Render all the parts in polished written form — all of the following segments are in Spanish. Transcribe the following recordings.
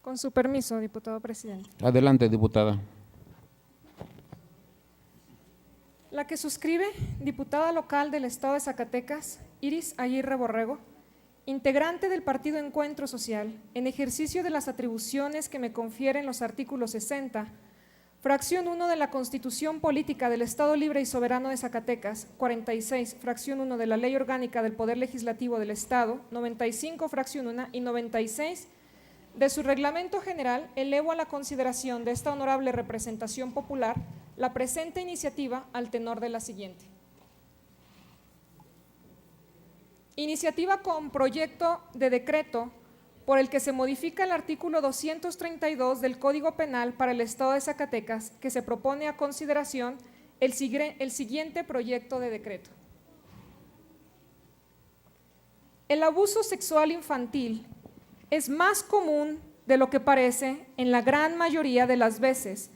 Con su permiso, diputado presidente. Adelante, diputada. La que suscribe, diputada local del Estado de Zacatecas, Iris Aguirre Borrego, integrante del Partido Encuentro Social, en ejercicio de las atribuciones que me confieren los artículos 60, fracción 1 de la Constitución Política del Estado Libre y Soberano de Zacatecas, 46, fracción 1 de la Ley Orgánica del Poder Legislativo del Estado, 95, fracción 1 y 96 de su reglamento general, elevo a la consideración de esta honorable representación popular la presente iniciativa al tenor de la siguiente. Iniciativa con proyecto de decreto por el que se modifica el artículo 232 del Código Penal para el Estado de Zacatecas, que se propone a consideración el siguiente proyecto de decreto. El abuso sexual infantil es más común de lo que parece en la gran mayoría de las veces.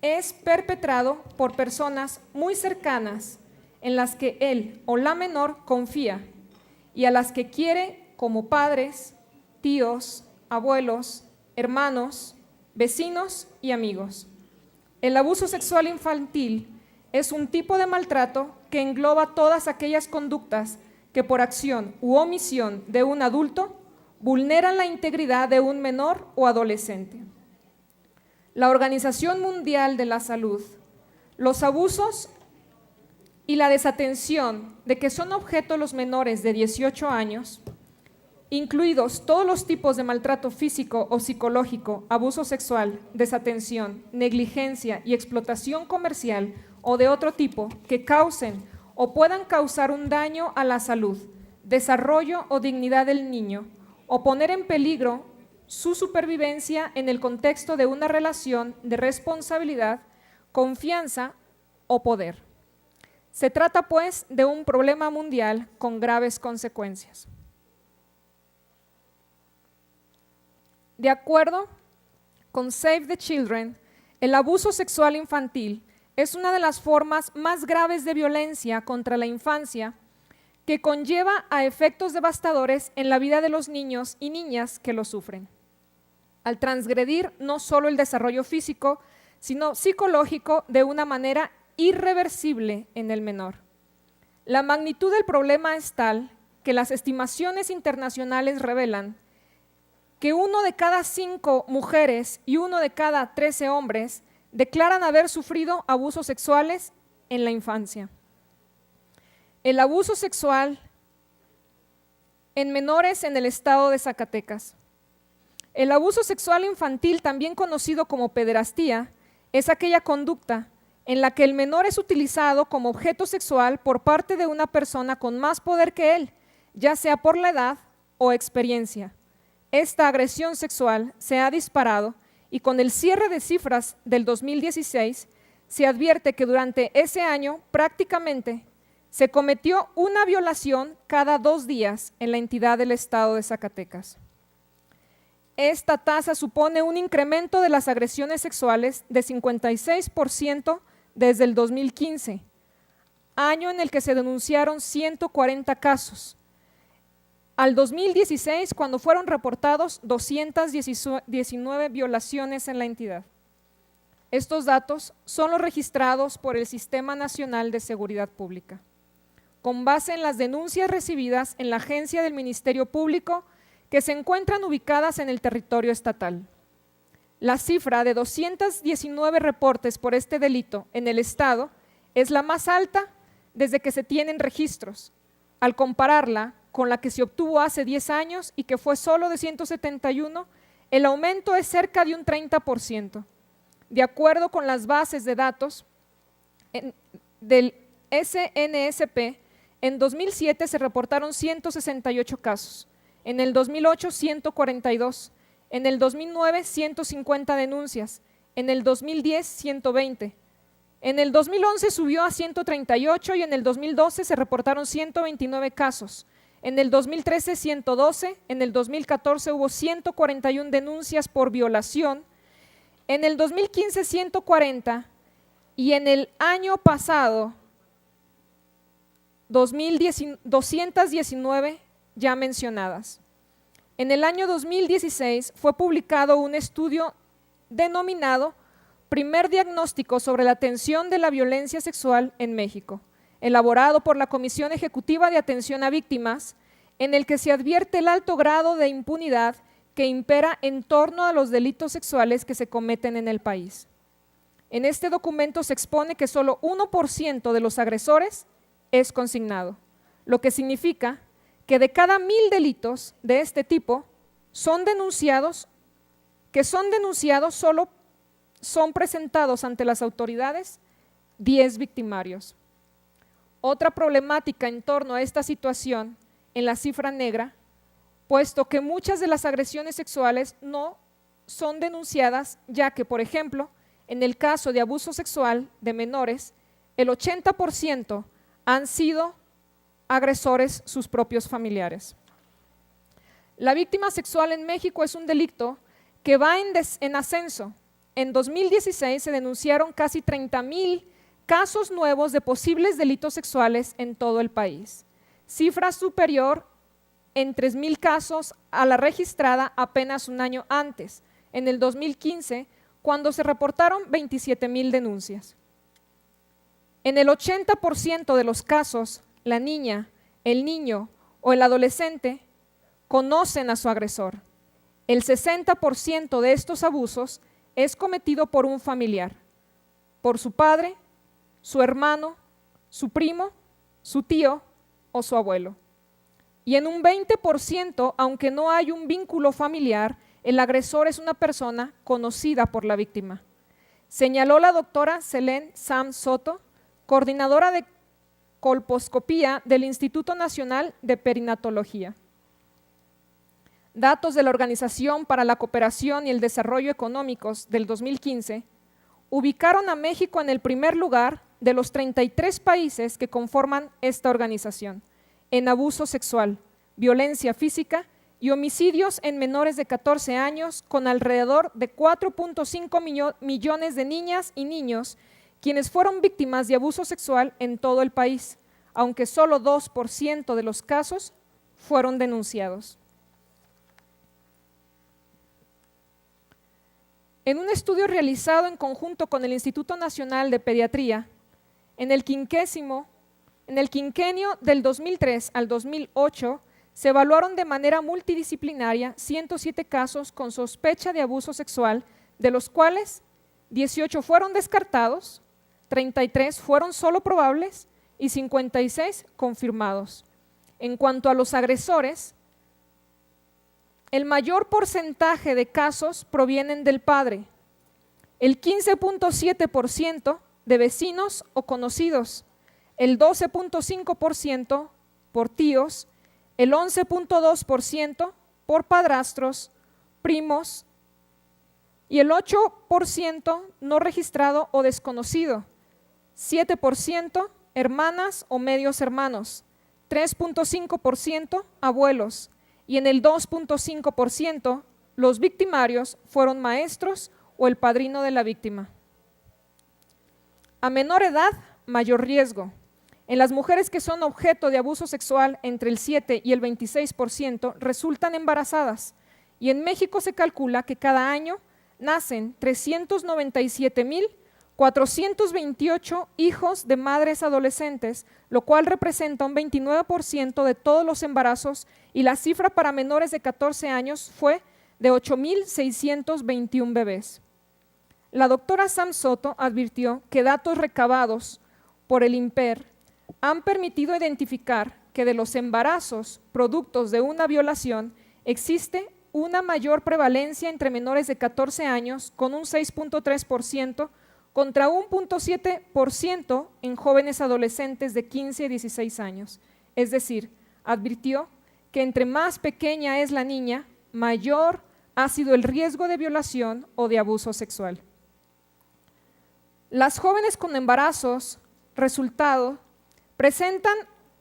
Es perpetrado por personas muy cercanas en las que él o la menor confía y a las que quiere como padres, tíos, abuelos, hermanos, vecinos y amigos. El abuso sexual infantil es un tipo de maltrato que engloba todas aquellas conductas que por acción u omisión de un adulto vulneran la integridad de un menor o adolescente. La Organización Mundial de la Salud, los abusos y la desatención de que son objeto los menores de 18 años, incluidos todos los tipos de maltrato físico o psicológico, abuso sexual, desatención, negligencia y explotación comercial o de otro tipo que causen o puedan causar un daño a la salud, desarrollo o dignidad del niño, o poner en peligro su supervivencia en el contexto de una relación de responsabilidad, confianza o poder. Se trata, pues, de un problema mundial con graves consecuencias. De acuerdo con Save the Children, el abuso sexual infantil es una de las formas más graves de violencia contra la infancia que conlleva a efectos devastadores en la vida de los niños y niñas que lo sufren, al transgredir no solo el desarrollo físico, sino psicológico de una manera irreversible en el menor. La magnitud del problema es tal que las estimaciones internacionales revelan que 1 de cada 5 mujeres y 1 de cada 13 hombres declaran haber sufrido abusos sexuales en la infancia. El abuso sexual en menores en el estado de Zacatecas. El abuso sexual infantil, también conocido como pederastía, es aquella conducta en la que el menor es utilizado como objeto sexual por parte de una persona con más poder que él, ya sea por la edad o experiencia. Esta agresión sexual se ha disparado y con el cierre de cifras del 2016 se advierte que durante ese año prácticamente se cometió una violación cada 2 días en la entidad del estado de Zacatecas. Esta tasa supone un incremento de las agresiones sexuales de 56% desde el 2015, año en el que se denunciaron 140 casos, al 2016, cuando fueron reportados 219 violaciones en la entidad. Estos datos son los registrados por el Sistema Nacional de Seguridad Pública, con base en las denuncias recibidas en la agencia del Ministerio Público que se encuentran ubicadas en el territorio estatal. La cifra de 219 reportes por este delito en el estado es la más alta desde que se tienen registros, al compararla con la que se obtuvo hace 10 años y que fue solo de 171, el aumento es cerca de un 30%. De acuerdo con las bases de datos del SNSP, en 2007 se reportaron 168 casos, en el 2008 142, en el 2009 150 denuncias, en el 2010 120, en el 2011 subió a 138 y en el 2012 se reportaron 129 casos, en el 2013 112, en el 2014 hubo 141 denuncias por violación, en el 2015 140 y en el año pasado 219 ya mencionadas. En el año 2016 fue publicado un estudio denominado Primer diagnóstico sobre la atención de la violencia sexual en México, elaborado por la Comisión Ejecutiva de Atención a Víctimas, en el que se advierte el alto grado de impunidad que impera en torno a los delitos sexuales que se cometen en el país. En este documento se expone que solo 1% de los agresores es consignado, lo que significa que de cada 1000 delitos de este tipo solo son presentados ante las autoridades 10 victimarios. Otra problemática en torno a esta situación en la cifra negra, puesto que muchas de las agresiones sexuales no son denunciadas, ya que, por ejemplo, en el caso de abuso sexual de menores, el 80% han sido agresores sus propios familiares. La víctima sexual en México es un delito que va en ascenso. En 2016 se denunciaron casi 30,000 casos nuevos de posibles delitos sexuales en todo el país, cifra superior en 3,000 casos a la registrada apenas un año antes, en el 2015, cuando se reportaron 27,000 denuncias. En el 80% de los casos, la niña, el niño o el adolescente conocen a su agresor. El 60% de estos abusos es cometido por un familiar, por su padre, su hermano, su primo, su tío o su abuelo. Y en un 20%, aunque no hay un vínculo familiar, el agresor es una persona conocida por la víctima. Señaló la doctora Selene Sam Soto, coordinadora de colposcopía del Instituto Nacional de Perinatología. Datos de la Organización para la Cooperación y el Desarrollo Económicos del 2015 ubicaron a México en el primer lugar de los 33 países que conforman esta organización en abuso sexual, violencia física y homicidios en menores de 14 años, con alrededor de 4.5 millones de niñas y niños quienes fueron víctimas de abuso sexual en todo el país, aunque solo 2% de los casos fueron denunciados. En un estudio realizado en conjunto con el Instituto Nacional de Pediatría, en el quinquenio del 2003 al 2008, se evaluaron de manera multidisciplinaria 107 casos con sospecha de abuso sexual, de los cuales 18 fueron descartados, 33 fueron solo probables y 56 confirmados. En cuanto a los agresores, el mayor porcentaje de casos provienen del padre, el 15.7% de vecinos o conocidos, el 12.5% por tíos, el 11.2% por padrastros, primos y el 8% no registrado o desconocido, 7% hermanas o medios hermanos, 3.5% abuelos, y en el 2.5% los victimarios fueron maestros o el padrino de la víctima. A menor edad, mayor riesgo. En las mujeres que son objeto de abuso sexual, entre el 7 y el 26% resultan embarazadas, y en México se calcula que cada año nacen 397,428 hijos de madres adolescentes, lo cual representa un 29% de todos los embarazos, y la cifra para menores de 14 años fue de 8,621 bebés. La doctora Sam Soto advirtió que datos recabados por el INPER han permitido identificar que de los embarazos productos de una violación existe una mayor prevalencia entre menores de 14 años, con un 6.3%, contra un 0.7% en jóvenes adolescentes de 15 a 16 años. Es decir, advirtió que entre más pequeña es la niña, mayor ha sido el riesgo de violación o de abuso sexual. Las jóvenes con embarazos resultado presentan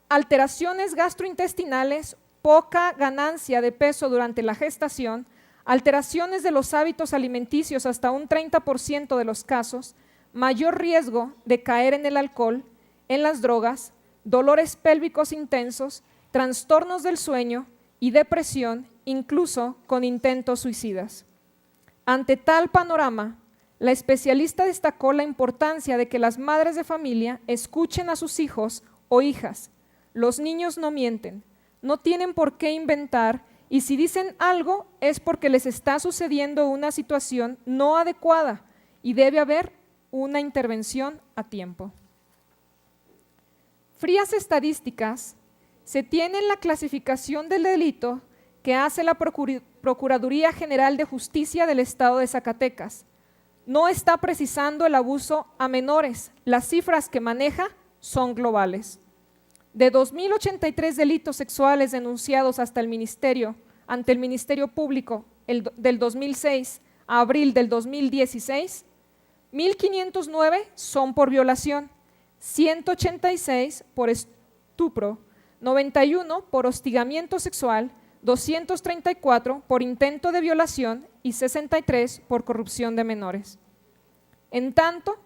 alteraciones gastrointestinales, poca ganancia de peso durante la gestación, alteraciones de los hábitos alimenticios hasta un 30% de los casos, mayor riesgo de caer en el alcohol, en las drogas, dolores pélvicos intensos, trastornos del sueño y depresión, incluso con intentos suicidas. Ante tal panorama, la especialista destacó la importancia de que las madres de familia escuchen a sus hijos o hijas. Los niños no mienten, no tienen por qué inventar, y si dicen algo es porque les está sucediendo una situación no adecuada y debe haber una intervención a tiempo. Frías estadísticas se tiene en la clasificación del delito que hace la Procuraduría General de Justicia del Estado de Zacatecas. No está precisando el abuso a menores, las cifras que maneja son globales. De 2.083 delitos sexuales denunciados ante el Ministerio Público del 2006 a abril del 2016, 1.509 son por violación, 186 por estupro, 91 por hostigamiento sexual, 234 por intento de violación y 63 por corrupción de menores. En tanto,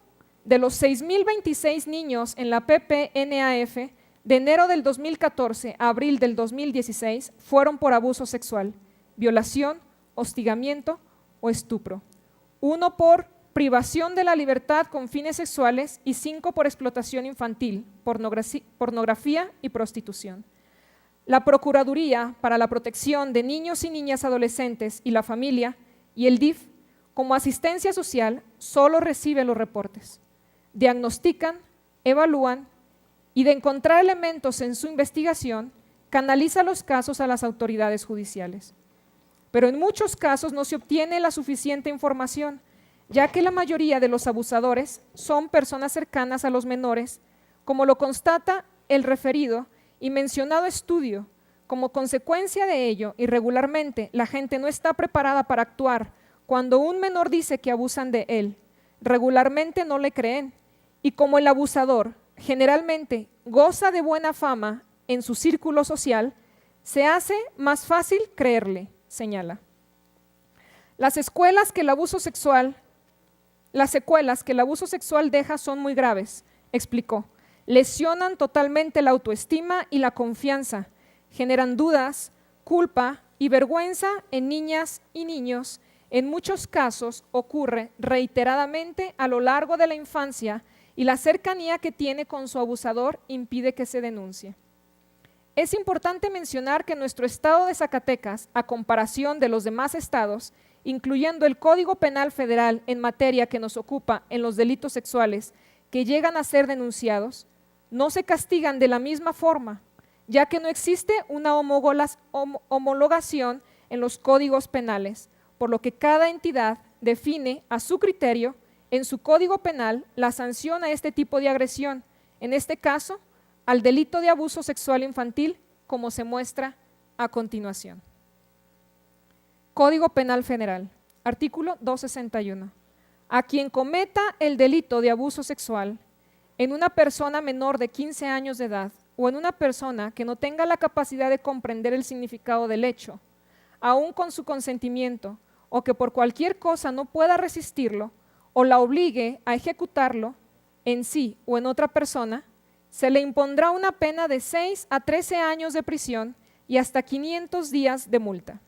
de los 6.026 niños en la PPNAF, de enero del 2014 a abril del 2016 fueron por abuso sexual, violación, hostigamiento o estupro, 1 por privación de la libertad con fines sexuales y 5 por explotación infantil, pornografía y prostitución. La Procuraduría para la Protección de Niños y Niñas Adolescentes y la Familia y el DIF, como asistencia social, solo recibe los reportes, diagnostican, evalúan y de encontrar elementos en su investigación, canaliza los casos a las autoridades judiciales. Pero en muchos casos no se obtiene la suficiente información, ya que la mayoría de los abusadores son personas cercanas a los menores, como lo constata el referido y mencionado estudio. Como consecuencia de ello, irregularmente, la gente no está preparada para actuar cuando un menor dice que abusan de él. Regularmente no le creen, y como el abusador generalmente goza de buena fama en su círculo social, se hace más fácil creerle, señala. Las secuelas que el abuso sexual deja son muy graves, explicó. Lesionan totalmente la autoestima y la confianza, generan dudas, culpa y vergüenza en niñas y niños. En muchos casos ocurre reiteradamente a lo largo de la infancia y la cercanía que tiene con su abusador impide que se denuncie. Es importante mencionar que nuestro estado de Zacatecas, a comparación de los demás estados, incluyendo el Código Penal Federal en materia que nos ocupa en los delitos sexuales que llegan a ser denunciados, no se castigan de la misma forma, ya que no existe una homologación en los códigos penales, por lo que cada entidad define a su criterio en su código penal la sanción a este tipo de agresión, en este caso, al delito de abuso sexual infantil, como se muestra a continuación. Código Penal Federal, artículo 261. A quien cometa el delito de abuso sexual en una persona menor de 15 años de edad o en una persona que no tenga la capacidad de comprender el significado del hecho, aun con su consentimiento, o que por cualquier cosa no pueda resistirlo, o la obligue a ejecutarlo en sí o en otra persona, se le impondrá una pena de 6 a 13 años de prisión y hasta 500 días de multa.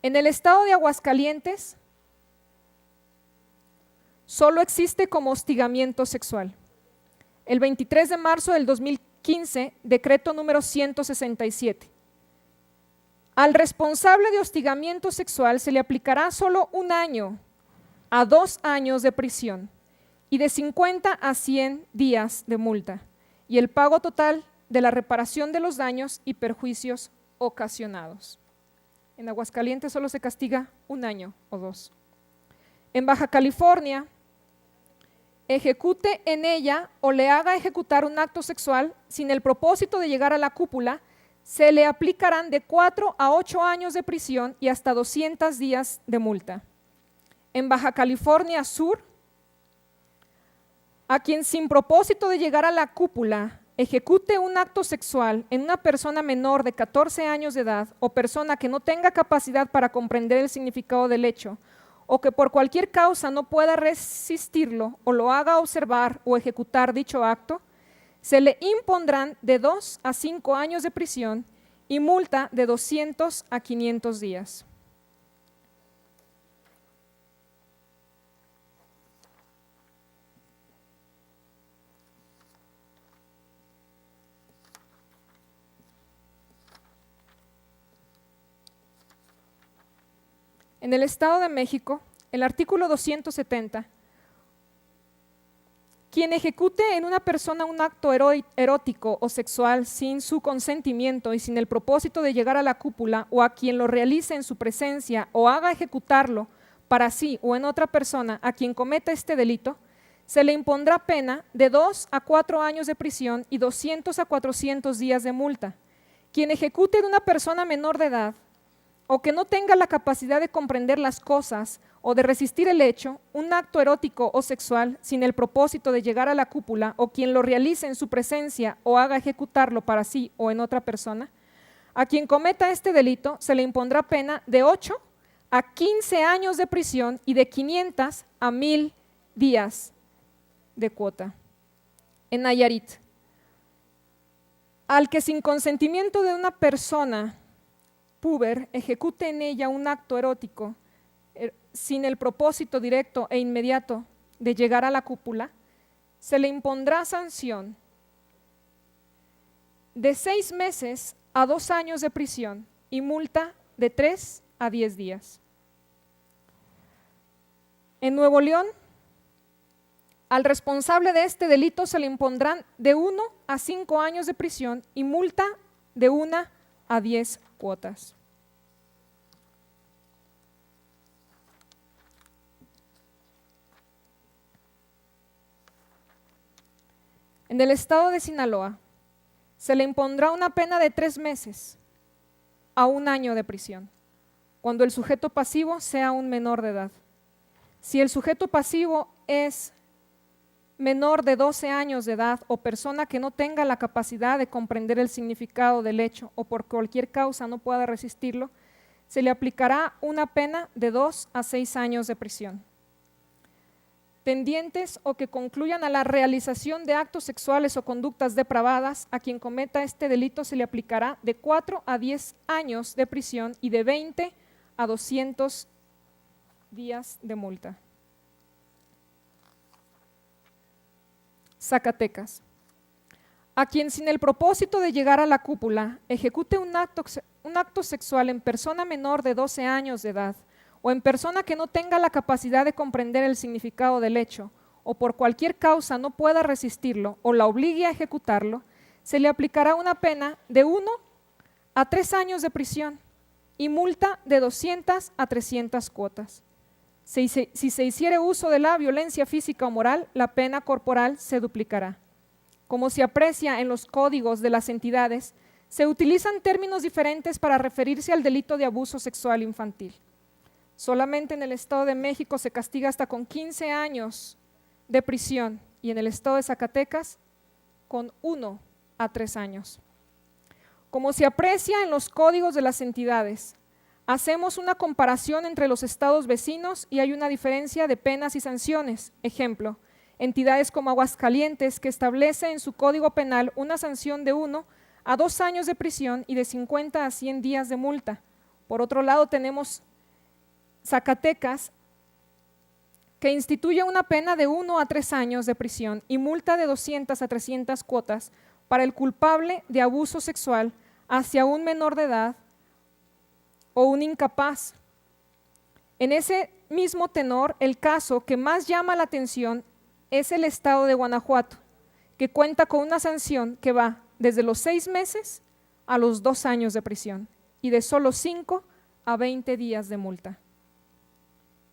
En el estado de Aguascalientes, solo existe como hostigamiento sexual. El 23 de marzo del 2015, decreto número 167. Al responsable de hostigamiento sexual se le aplicará solo 1 año a 2 años de prisión y de 50 a 100 días de multa y el pago total de la reparación de los daños y perjuicios ocasionados. En Aguascalientes solo se castiga 1 año o 2. En Baja California, ejecute en ella o le haga ejecutar un acto sexual sin el propósito de llegar a la cópula, se le aplicarán de 4 a 8 años de prisión y hasta 200 días de multa. En Baja California Sur, a quien sin propósito de llegar a la cópula ejecute un acto sexual en una persona menor de 14 años de edad o persona que no tenga capacidad para comprender el significado del hecho o que por cualquier causa no pueda resistirlo o lo haga observar o ejecutar dicho acto, se le impondrán de 2 a 5 años de prisión y multa de 200 a 500 días. En el Estado de México, el artículo 270, quien ejecute en una persona un acto erótico o sexual sin su consentimiento y sin el propósito de llegar a la cópula, o a quien lo realice en su presencia o haga ejecutarlo para sí o en otra persona a quien cometa este delito, se le impondrá pena de 2 a 4 años de prisión y 200 a 400 días de multa. Quien ejecute en una persona menor de edad o que no tenga la capacidad de comprender las cosas o de resistir el hecho, un acto erótico o sexual sin el propósito de llegar a la cópula, o quien lo realice en su presencia o haga ejecutarlo para sí o en otra persona, a quien cometa este delito se le impondrá pena de 8 a 15 años de prisión y de 500 a 1000 días de cuota. En Nayarit, al que sin consentimiento de una persona puber ejecute en ella un acto erótico sin el propósito directo e inmediato de llegar a la cópula, se le impondrá sanción de 6 meses a 2 años de prisión y multa de 3 a 10 días. En Nuevo León, al responsable de este delito se le impondrán de 1 a 5 años de prisión y multa de 1 a 10 cuotas. En el estado de Sinaloa, se le impondrá una pena de 3 meses a 1 año de prisión, cuando el sujeto pasivo sea un menor de edad. Si el sujeto pasivo es menor de 12 años de edad o persona que no tenga la capacidad de comprender el significado del hecho o por cualquier causa no pueda resistirlo, se le aplicará una pena de 2 a 6 años de prisión. Tendientes o que concluyan a la realización de actos sexuales o conductas depravadas, a quien cometa este delito se le aplicará de 4 a 10 años de prisión y de 20 a 200 días de multa. Zacatecas. A quien sin el propósito de llegar a la cópula ejecute un acto sexual en persona menor de 12 años de edad o en persona que no tenga la capacidad de comprender el significado del hecho o por cualquier causa no pueda resistirlo o la obligue a ejecutarlo, se le aplicará una pena de 1 a 3 años de prisión y multa de 200 a 300 cuotas. Si se hiciere uso de la violencia física o moral, la pena corporal se duplicará. Como se aprecia en los códigos de las entidades, se utilizan términos diferentes para referirse al delito de abuso sexual infantil. Solamente en el Estado de México se castiga hasta con 15 años de prisión y en el Estado de Zacatecas con 1 a 3 años. Como se aprecia en los códigos de las entidades, hacemos una comparación entre los estados vecinos y hay una diferencia de penas y sanciones. Ejemplo, entidades como Aguascalientes, que establece en su Código Penal una sanción de 1 a 2 años de prisión y de 50 a 100 días de multa. Por otro lado, tenemos Zacatecas, que instituye una pena de 1 a 3 años de prisión y multa de 200 a 300 cuotas para el culpable de abuso sexual hacia un menor de edad o un incapaz. En ese mismo tenor, el caso que más llama la atención es el estado de Guanajuato, que cuenta con una sanción que va desde los 6 meses a los 2 años de prisión y de solo 5 a 20 días de multa.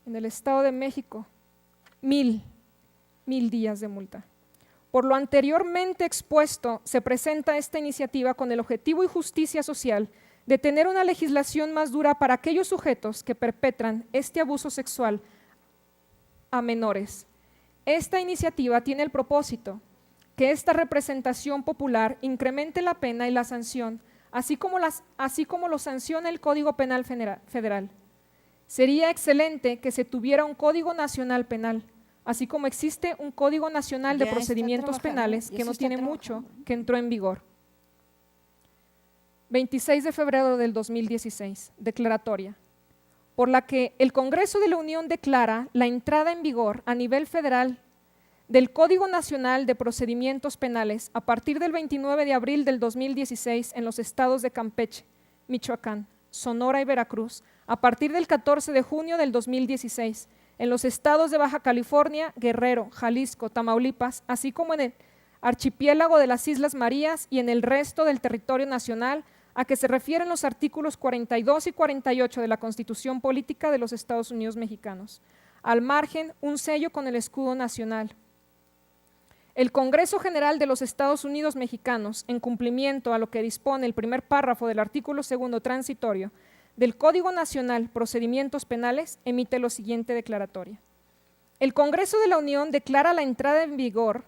En el Estado de México, 1000 días de multa. Por lo anteriormente expuesto, se presenta esta iniciativa con el objetivo y justicia social de tener una legislación más dura para aquellos sujetos que perpetran este abuso sexual a menores. Esta iniciativa tiene el propósito que esta representación popular incremente la pena y la sanción, así como lo sanciona el Código Penal Federal. Sería excelente que se tuviera un Código Nacional Penal, así como existe un Código Nacional de Procedimientos Penales que no tiene mucho que entró en vigor. 26 de febrero del 2016, declaratoria, por la que el Congreso de la Unión declara la entrada en vigor a nivel federal del Código Nacional de Procedimientos Penales a partir del 29 de abril del 2016 en los estados de Campeche, Michoacán, Sonora y Veracruz, a partir del 14 de junio del 2016 en los estados de Baja California, Guerrero, Jalisco, Tamaulipas, así como en el archipiélago de las Islas Marías y en el resto del territorio nacional, a que se refieren los artículos 42 y 48 de la Constitución Política de los Estados Unidos Mexicanos. Al margen, un sello con el escudo nacional. El Congreso General de los Estados Unidos Mexicanos, en cumplimiento a lo que dispone el primer párrafo del artículo segundo transitorio del Código Nacional Procedimientos Penales, emite lo siguiente declaratoria. El Congreso de la Unión declara la entrada en vigor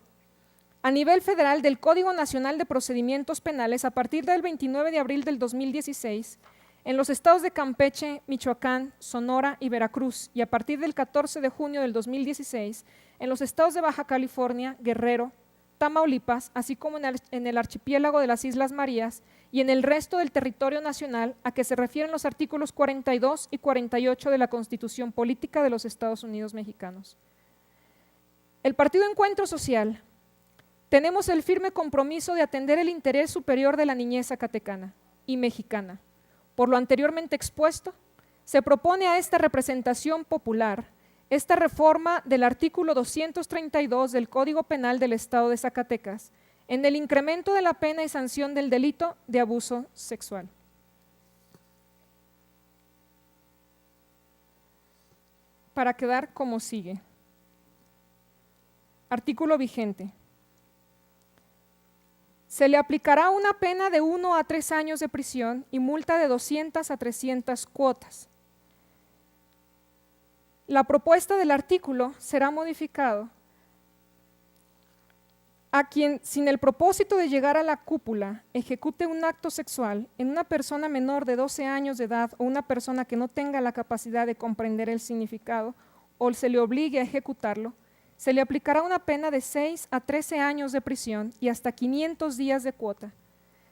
a nivel federal del Código Nacional de Procedimientos Penales a partir del 29 de abril del 2016 en los estados de Campeche, Michoacán, Sonora y Veracruz, y a partir del 14 de junio del 2016 en los estados de Baja California, Guerrero, Tamaulipas, así como en el archipiélago de las Islas Marías y en el resto del territorio nacional, a que se refieren los artículos 42 y 48 de la Constitución Política de los Estados Unidos Mexicanos. El Partido Encuentro Social tenemos el firme compromiso de atender el interés superior de la niñez zacatecana y mexicana. Por lo anteriormente expuesto, se propone a esta representación popular esta reforma del artículo 232 del Código Penal del Estado de Zacatecas en el incremento de la pena y sanción del delito de abuso sexual. Para quedar como sigue. Artículo vigente. Se le aplicará una pena de 1 a 3 años de prisión y multa de 200 a 300 cuotas. La propuesta del artículo será modificado a quien, sin el propósito de llegar a la cúpula, ejecute un acto sexual en una persona menor de 12 años de edad o una persona que no tenga la capacidad de comprender el significado o se le obligue a ejecutarlo, se le aplicará una pena de 6 a 13 años de prisión y hasta 500 días de cuota.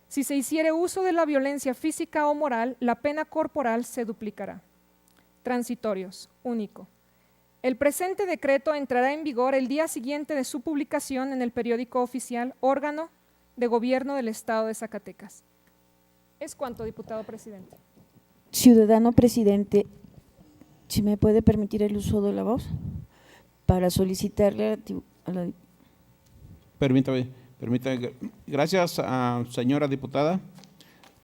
Si se hiciere uso de la violencia física o moral, la pena corporal se duplicará. Transitorios, único. El presente decreto entrará en vigor el día siguiente de su publicación en el periódico oficial, órgano de gobierno del Estado de Zacatecas. Es cuanto, diputado presidente. Ciudadano presidente, ¿si me puede permitir el uso de la voz para solicitarle a la… Permítame. Gracias, señora diputada.